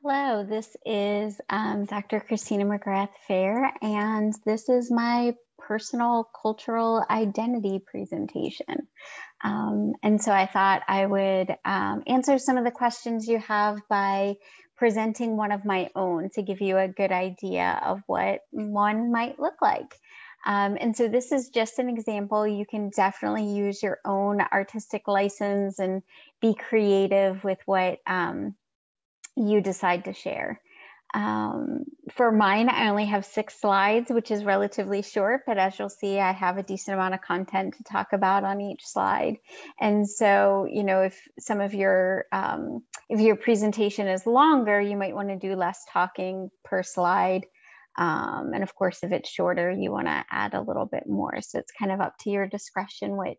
Hello, this is Dr. Christina McGrath Fair, and this is my personal cultural identity presentation. And so I thought I would answer some of the questions you have by presenting one of my own to give you a good idea of what one might look like. And so this is just an example. You can definitely use your own artistic license and be creative with what you decide to share. For mine, I only have 6 slides, which is relatively short, but as you'll see, I have a decent amount of content to talk about on each slide. And so, if some of if your presentation is longer, you might want to do less talking per slide. And of course, if it's shorter, you want to add a little bit more. So it's kind of up to your discretion what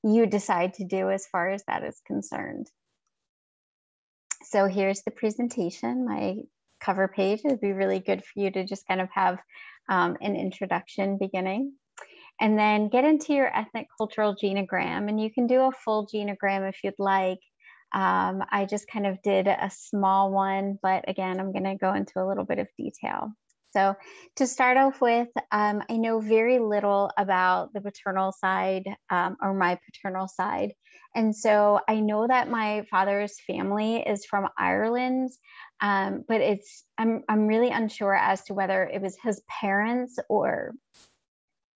you decide to do as far as that is concerned. So here's the presentation, my cover page. It would be really good for you to just kind of have an introduction beginning. And then get into your ethnic cultural genogram. And you can do a full genogram if you'd like. I just kind of did a small one, but again, I'm going to go into a little bit of detail. So to start off with, I know very little about the paternal side or my paternal side. And so I know that my father's family is from Ireland, but I'm really unsure as to whether it was his parents or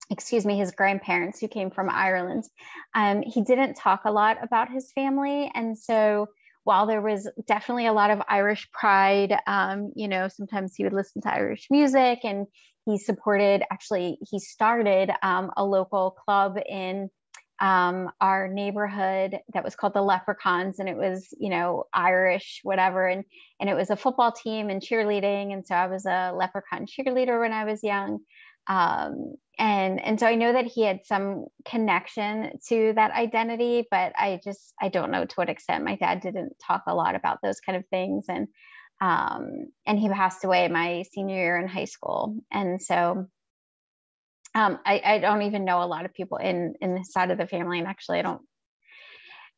his grandparents who came from Ireland. He didn't talk a lot about his family. And so while there was definitely a lot of Irish pride, sometimes he would listen to Irish music, and he started a local club in our neighborhood that was called the Leprechauns, and it was, Irish, whatever. And it was a football team and cheerleading. And so I was a Leprechaun cheerleader when I was young. And so I know that he had some connection to that identity, but I don't know to what extent. My dad didn't talk a lot about those kind of things. And he passed away my senior year in high school. And so I don't even know a lot of people in this side of the family. And actually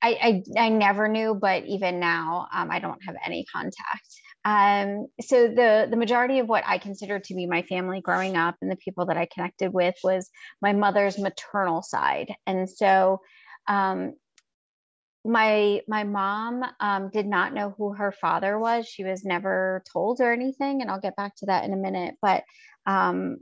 I never knew, but even now, I don't have any contact. So the majority of what I consider to be my family growing up and the people that I connected with was my mother's maternal side. And so my mom did not know who her father was. She was never told or anything, and I'll get back to that in a minute. But her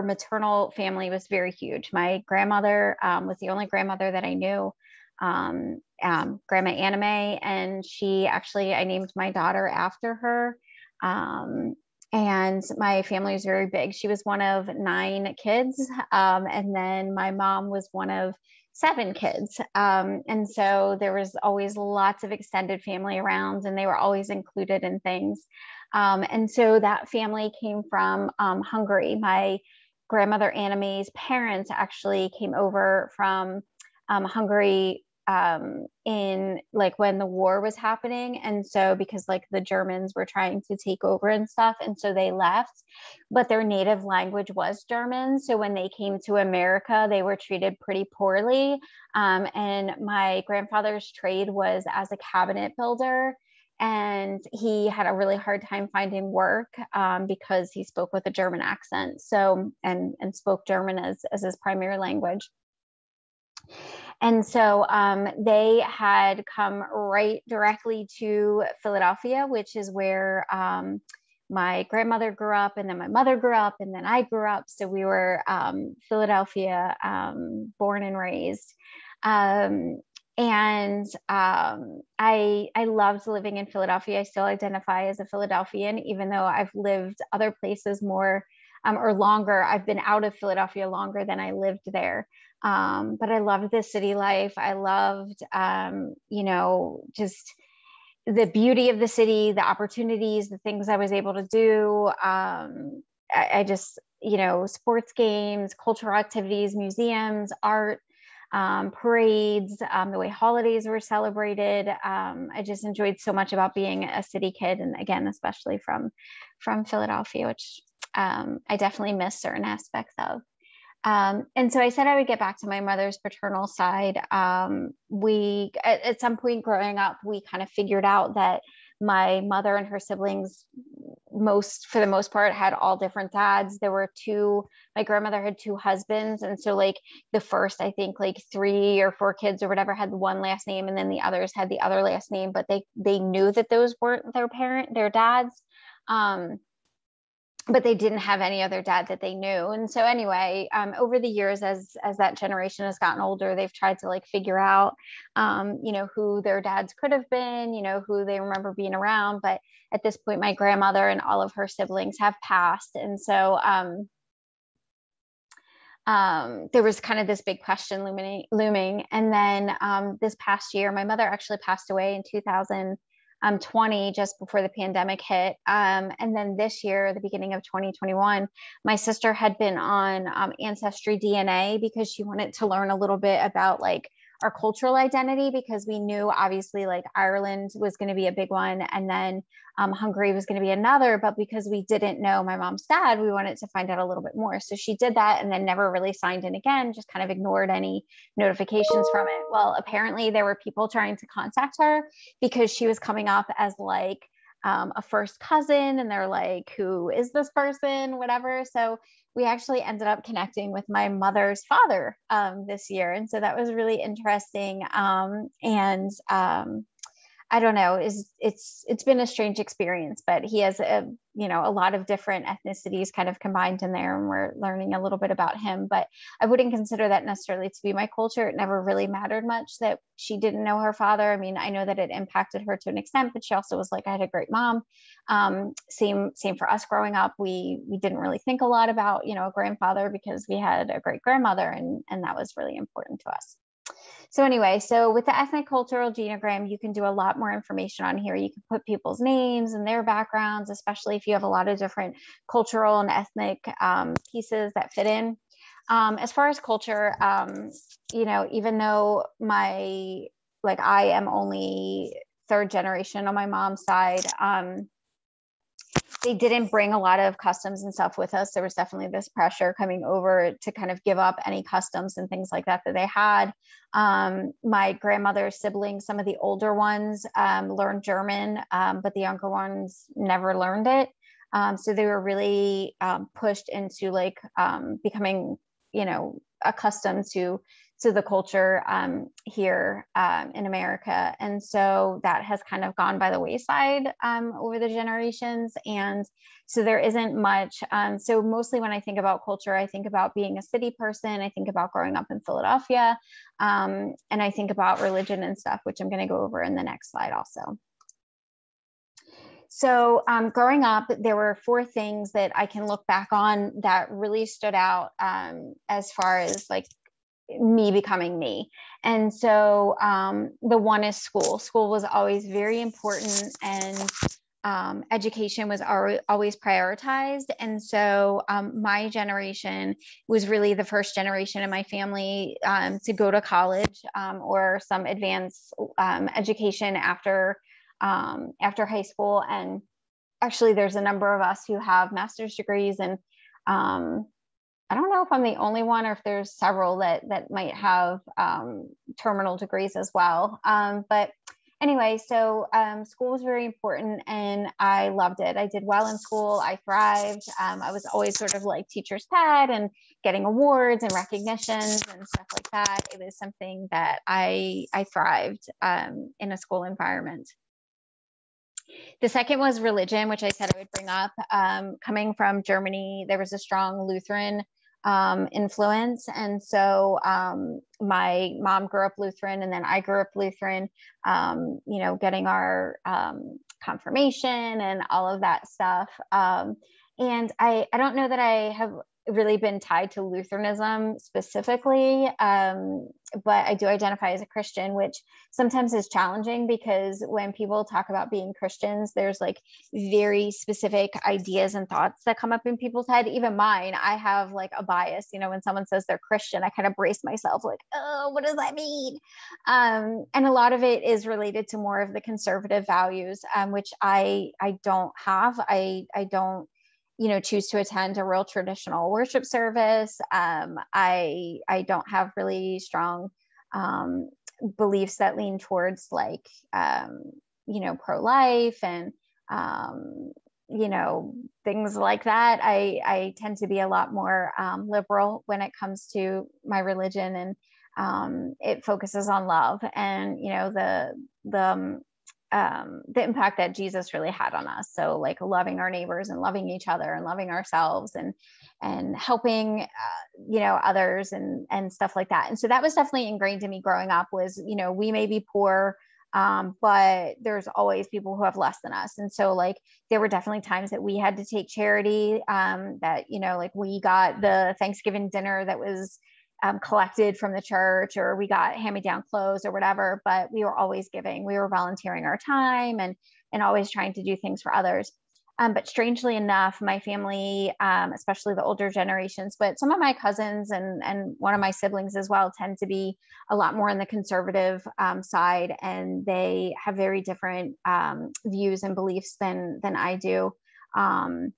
maternal family was very huge. My grandmother was the only grandmother that I knew, Grandma Anime, and I named my daughter after her. And my family was very big. She was one of 9 kids, and then my mom was one of 7 kids. And so there was always lots of extended family around, and they were always included in things. And so that family came from Hungary. My grandmother Anime's parents actually came over from Hungary in when the war was happening. And so because the Germans were trying to take over and stuff, and so they left, but their native language was German. So when they came to America, they were treated pretty poorly. And my grandfather's trade was as a cabinet builder, and he had a really hard time finding work because he spoke with a German accent. So and spoke German as his primary language. And so they had come right directly to Philadelphia, which is where my grandmother grew up, and then my mother grew up, and then I grew up. So we were Philadelphia born and raised. I loved living in Philadelphia. I still identify as a Philadelphian, even though I've lived other places more or longer. I've been out of Philadelphia longer than I lived there. But I loved the city life. I loved, just the beauty of the city, the opportunities, the things I was able to do. I just, sports games, cultural activities, museums, art, parades, the way holidays were celebrated. I just enjoyed so much about being a city kid. And again, especially from Philadelphia, which I definitely miss certain aspects of. And so I said I would get back to my mother's paternal side. At some point growing up, we kind of figured out that my mother and her siblings, for the most part, had all different dads. There were my grandmother had two husbands. And so like the first, I think like 3 or 4 kids or whatever had one last name, and then the others had the other last name, but they knew that those weren't their dads. But they didn't have any other dad that they knew. And so anyway, over the years, as that generation has gotten older, they've tried to like figure out, who their dads could have been, who they remember being around. But at this point, my grandmother and all of her siblings have passed. And so there was kind of this big question looming. And then this past year, my mother actually passed away in 2020, just before the pandemic hit. And then this year, the beginning of 2021, my sister had been on Ancestry DNA because she wanted to learn a little bit about like our cultural identity, because we knew obviously like Ireland was going to be a big one, and then Hungary was going to be another. But because we didn't know my mom's dad, we wanted to find out a little bit more. So she did that and then never really signed in again, just kind of ignored any notifications from it. Well, apparently there were people trying to contact her because she was coming up as like a first cousin, and they're like, who is this person, whatever. So we actually ended up connecting with my mother's father this year. And so that was really interesting. I don't know, it's been a strange experience, but he has a lot of different ethnicities kind of combined in there, and we're learning a little bit about him. But I wouldn't consider that necessarily to be my culture. It never really mattered much that she didn't know her father. I mean, I know that it impacted her to an extent, but she also was like, I had a great mom. Same for us growing up. We didn't really think a lot about, a grandfather, because we had a great grandmother, and that was really important to us. So anyway, so with the ethnic cultural genogram, you can do a lot more information on here. You can put people's names and their backgrounds, especially if you have a lot of different cultural and ethnic pieces that fit in. As far as culture, even though I am only 3rd generation on my mom's side, they didn't bring a lot of customs and stuff with us. There was definitely this pressure coming over to kind of give up any customs and things like that they had. My grandmother's siblings, some of the older ones, learned German, but the younger ones never learned it. So they were really pushed into like becoming, accustomed to the culture here in America. And so that has kind of gone by the wayside over the generations. And so there isn't much. So mostly when I think about culture, I think about being a city person. I think about growing up in Philadelphia. And I think about religion and stuff, which I'm going to go over in the next slide also. So growing up, there were 4 things that I can look back on that really stood out as far as like me becoming me. And so the one is school. School was always very important, and education was always prioritized. And so my generation was really the first generation in my family to go to college or some advanced education after high school. And actually there's a number of us who have master's degrees, and I don't know if I'm the only one or if there's several that might have terminal degrees as well. But anyway, so school was very important, and I loved it. I did well in school. I thrived. I was always sort of like teacher's pet and getting awards and recognitions and stuff like that. It was something that I thrived in a school environment. The second was religion, which I said I would bring up. Coming from Germany, there was a strong Lutheran influence. And so my mom grew up Lutheran, and then I grew up Lutheran, getting our confirmation and all of that stuff. And I don't know that I have really been tied to Lutheranism specifically, but I do identify as a Christian, which sometimes is challenging, because when people talk about being Christians, there's like very specific ideas and thoughts that come up in people's head. Even mine, I have like a bias, when someone says they're Christian, I kind of brace myself like, oh, what does that mean? And a lot of it is related to more of the conservative values, which I don't have. I don't choose to attend a real traditional worship service. I don't have really strong beliefs that lean towards like pro-life and, things like that. I tend to be a lot more liberal when it comes to my religion, and it focuses on love and, the impact that Jesus really had on us. So like loving our neighbors and loving each other and loving ourselves and helping, others and stuff like that. And so that was definitely ingrained in me growing up was, we may be poor, but there's always people who have less than us. And so like, there were definitely times that we had to take charity, that, like we got the Thanksgiving dinner that was collected from the church, or we got hand-me-down clothes or whatever, but we were always giving. We were volunteering our time and always trying to do things for others. But strangely enough, my family, especially the older generations, but some of my cousins and one of my siblings as well, tend to be a lot more on the conservative side, and they have very different views and beliefs than I do. And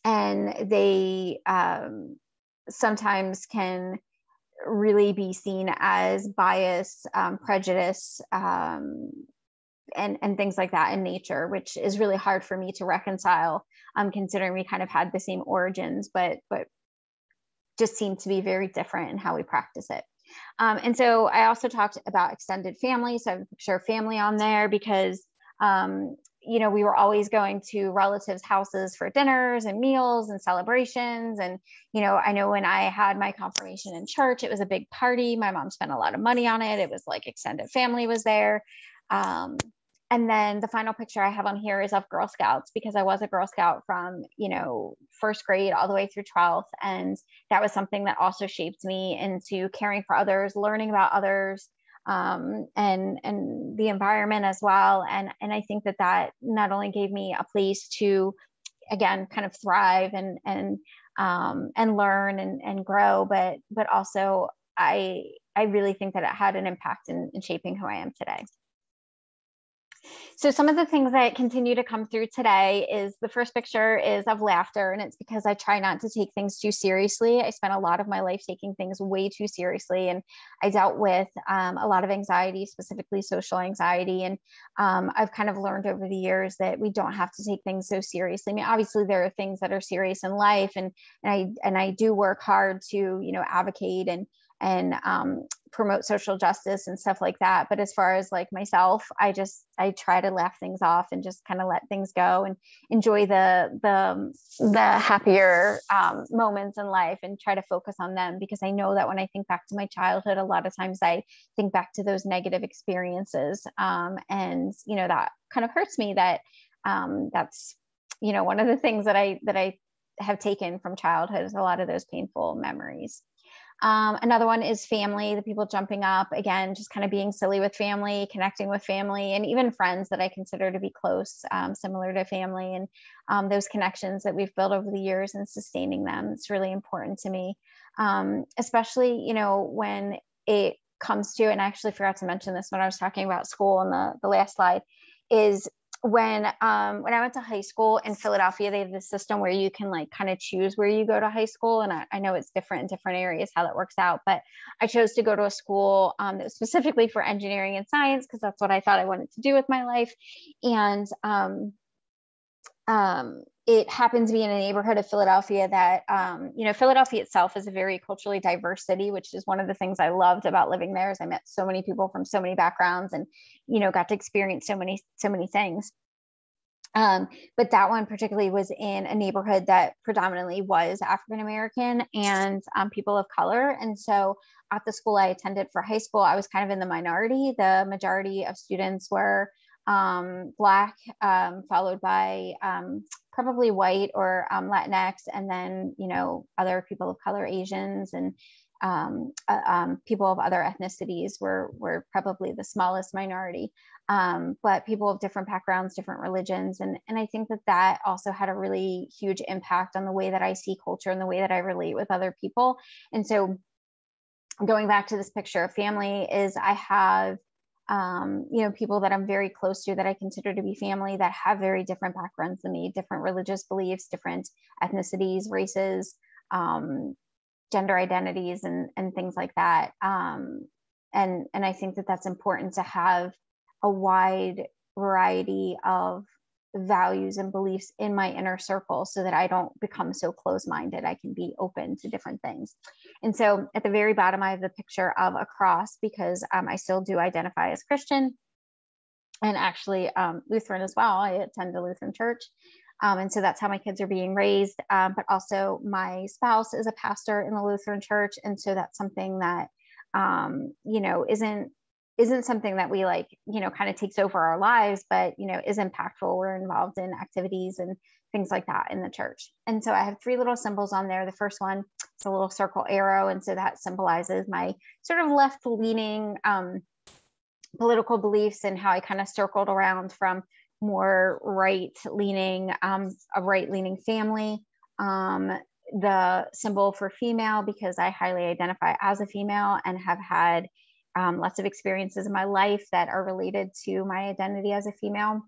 they sometimes can really be seen as bias, prejudice, and things like that in nature, which is really hard for me to reconcile, considering we kind of had the same origins, but just seem to be very different in how we practice it. And so I also talked about extended family. So I have a picture of family on there because, we were always going to relatives' houses for dinners and meals and celebrations. And, I know when I had my confirmation in church, it was a big party. My mom spent a lot of money on it. It was like extended family was there. And then the final picture I have on here is of Girl Scouts, because I was a Girl Scout from, first grade all the way through 12th. And that was something that also shaped me into caring for others, learning about others, and the environment as well. And I think that not only gave me a place to, again, kind of thrive and learn and grow, but also I really think that it had an impact in shaping who I am today. So some of the things that continue to come through today is the first picture is of laughter, and it's because I try not to take things too seriously. I spent a lot of my life taking things way too seriously, and I dealt with a lot of anxiety, specifically social anxiety. And I've kind of learned over the years that we don't have to take things so seriously. I mean, obviously there are things that are serious in life, and I do work hard to, advocate and promote social justice and stuff like that. But as far as like myself, I try to laugh things off and just kind of let things go and enjoy the happier moments in life and try to focus on them, because I know that when I think back to my childhood, a lot of times I think back to those negative experiences, and that kind of hurts me. That's one of the things that I have taken from childhood is a lot of those painful memories. Another one is family, the people jumping up, again, just kind of being silly with family, connecting with family, and even friends that I consider to be close, similar to family, and those connections that we've built over the years and sustaining them. It's really important to me, especially, when it comes to, and I actually forgot to mention this when I was talking about school in the last slide, is when I went to high school in Philadelphia, they have this system where you can like kind of choose where you go to high school. And I know it's different in different areas how that works out, but I chose to go to a school that was specifically for engineering and science, because that's what I thought I wanted to do with my life. And it happened to be in a neighborhood of Philadelphia that, Philadelphia itself is a very culturally diverse city, which is one of the things I loved about living there. Is I met so many people from so many backgrounds and, got to experience so many things. But that one particularly was in a neighborhood that predominantly was African-American and people of color. And so at the school I attended for high school, I was kind of in the minority. The majority of students were Black, followed by probably white or Latinx, and then, other people of color, Asians, and people of other ethnicities were probably the smallest minority. But people of different backgrounds, different religions. And I think that also had a really huge impact on the way that I see culture and the way that I relate with other people. And so going back to this picture of family is I have people that I'm very close to that I consider to be family that have very different backgrounds than me, different religious beliefs, different ethnicities, races, gender identities, and things like that. And I think that that's important to have a wide variety of values and beliefs in my inner circle so that I don't become so closed-minded. I can be open to different things. And so at the very bottom, I have the picture of a cross because I still do identify as Christian and actually Lutheran as well. I attend a Lutheran church. And so that's how my kids are being raised. But also my spouse is a pastor in the Lutheran church. And so that's something that, isn't something that we kind of takes over our lives, but, is impactful. We're involved in activities and things like that in the church. And so I have 3 little symbols on there. The first one is a little circle arrow. And so that symbolizes my sort of left leaning political beliefs and how I kind of circled around from more right-leaning, a right-leaning family. The symbol for female, because I highly identify as a female and have had lots of experiences in my life that are related to my identity as a female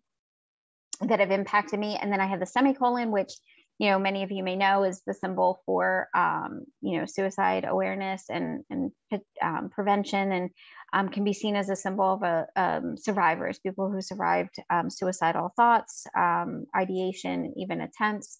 that have impacted me. And then I have the semicolon, which, many of you may know is the symbol for, suicide awareness and prevention, and can be seen as a symbol of survivors, people who survived suicidal thoughts, ideation, even attempts.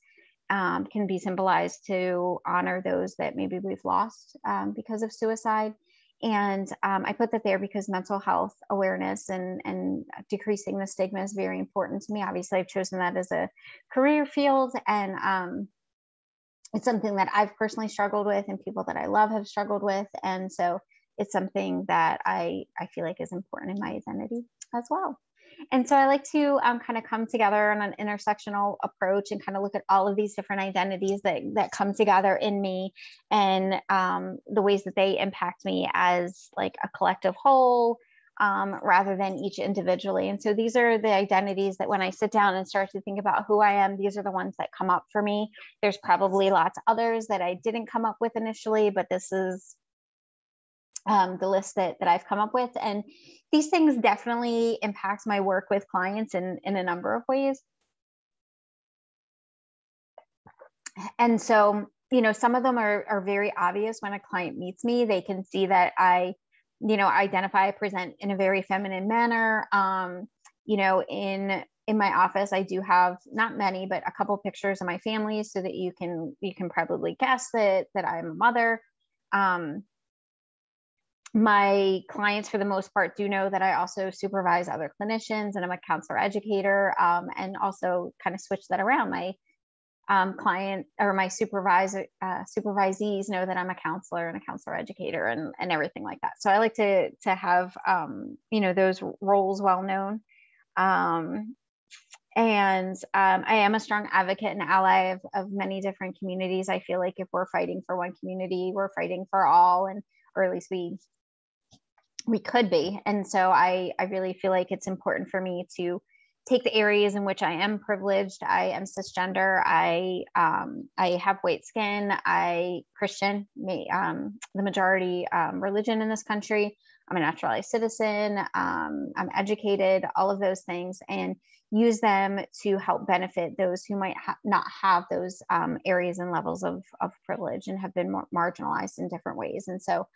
Can be symbolized to honor those that maybe we've lost because of suicide. And I put that there because mental health awareness and decreasing the stigma is very important to me. Obviously, I've chosen that as a career field, and it's something that I've personally struggled with and people that I love have struggled with. And so it's something that I feel like is important in my identity as well. And so I like to kind of come together on an intersectional approach and kind of look at all of these different identities that come together in me, and the ways that they impact me as like a collective whole, rather than each individually. And so these are the identities that when I sit down and start to think about who I am, these are the ones that come up for me. There's probably lots of others that I didn't come up with initially, but this is the list that I've come up with. And these things definitely impact my work with clients in a number of ways. And so, some of them are very obvious when a client meets me. They can see that I, identify, present in a very feminine manner. In my office, I do have not many, but a couple pictures of my family so that you can probably guess that I'm a mother. My clients, for the most part, do know that I also supervise other clinicians and I'm a counselor educator, and also kind of switch that around. My client or my supervisees know that I'm a counselor and a counselor educator and everything like that. So I like to have, those roles well known. And I am a strong advocate and ally of many different communities. I feel like if we're fighting for one community, we're fighting for all, or at least we could be. And so I really feel like it's important for me to take the areas in which I am privileged. I am cisgender. I have white skin. Christian, the majority religion in this country. I'm a naturalized citizen. I'm educated, all of those things, and use them to help benefit those who might not have those areas and levels of privilege and have been more marginalized in different ways. And so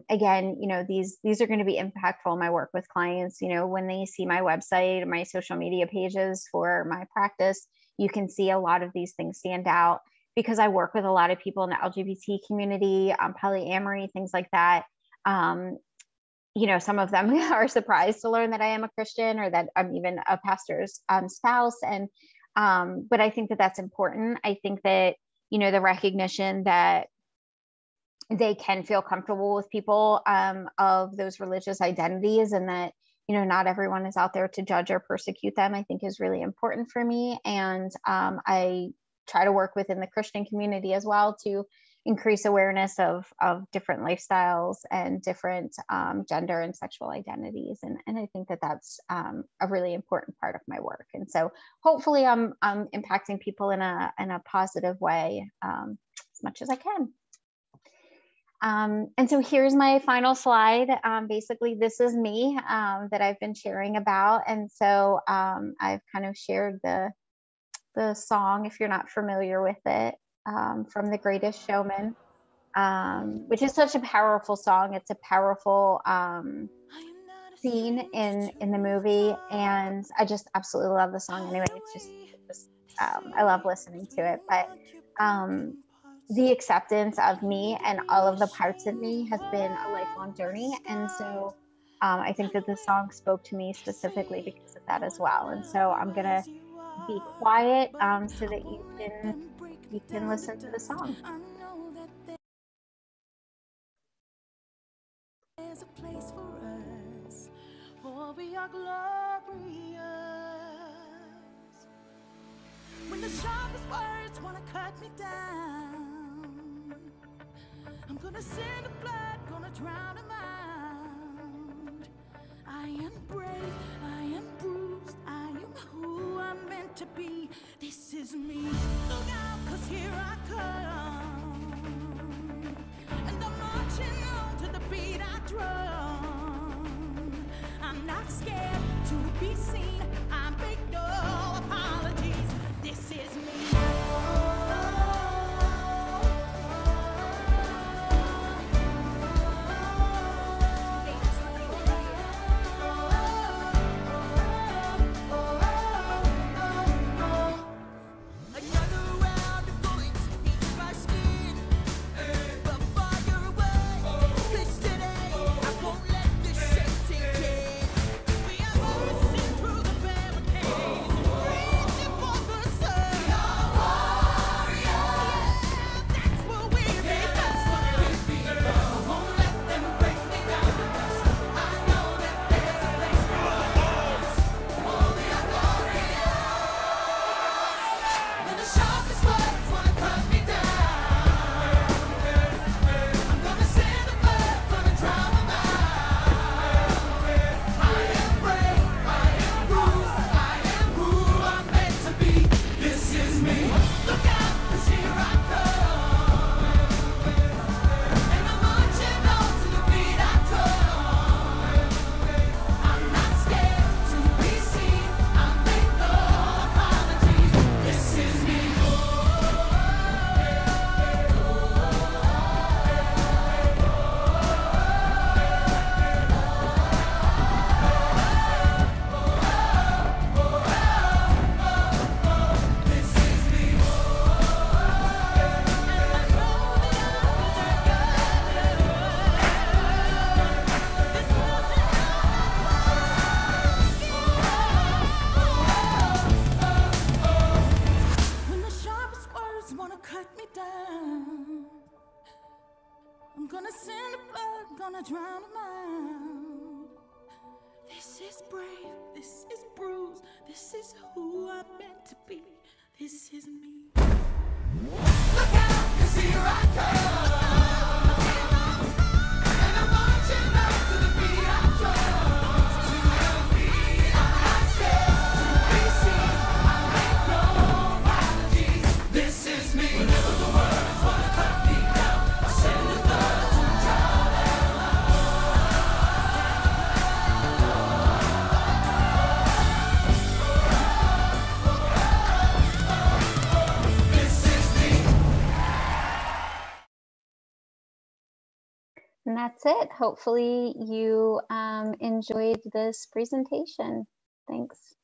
again, these are going to be impactful in my work with clients. When they see my website, my social media pages for my practice, you can see a lot of these things stand out because I work with a lot of people in the LGBT community, polyamory, things like that. Some of them are surprised to learn that I am a Christian or that I'm even a pastor's spouse. And, but I think that that's important. I think that, the recognition that they can feel comfortable with people of those religious identities, and that, not everyone is out there to judge or persecute them, I think is really important for me. And I try to work within the Christian community as well to increase awareness of different lifestyles and different gender and sexual identities. And I think that that's a really important part of my work. And so hopefully I'm impacting people in a positive way as much as I can. And so here's my final slide. Basically, this is me that I've been sharing about. And so I've kind of shared the song, if you're not familiar with it, from The Greatest Showman, which is such a powerful song. It's a powerful scene in the movie, and I just absolutely love the song anyway. It's just I love listening to it. But the acceptance of me and all of the parts of me has been a lifelong journey, and so I think that this song spoke to me specifically because of that as well. And so I'm gonna be quiet so that you can listen to the song. There's a place for us, for we are glorious. When the sharpest words wanna cut me down, I'm gonna send the blood, gonna drown them out. I am brave, I am bruised, I am who I'm meant to be. This is me. Look out, 'cause here I come, and I'm marching on to the beat I drum. I'm not scared to be seen, I make no apologies. This is me. I'm gonna send the blood, gonna drown them out. This is brave, this is bruised, this is who I'm meant to be. This is me. Look out, 'cause here I come, and I'm marching up to the beat I drum. To the beat I'm not scared to be seen, I make no apologies. This is me. Whenever the words wanna cut me down, I send the blood to drown them out. This is me. And that's it. Hopefully you enjoyed this presentation. Thanks.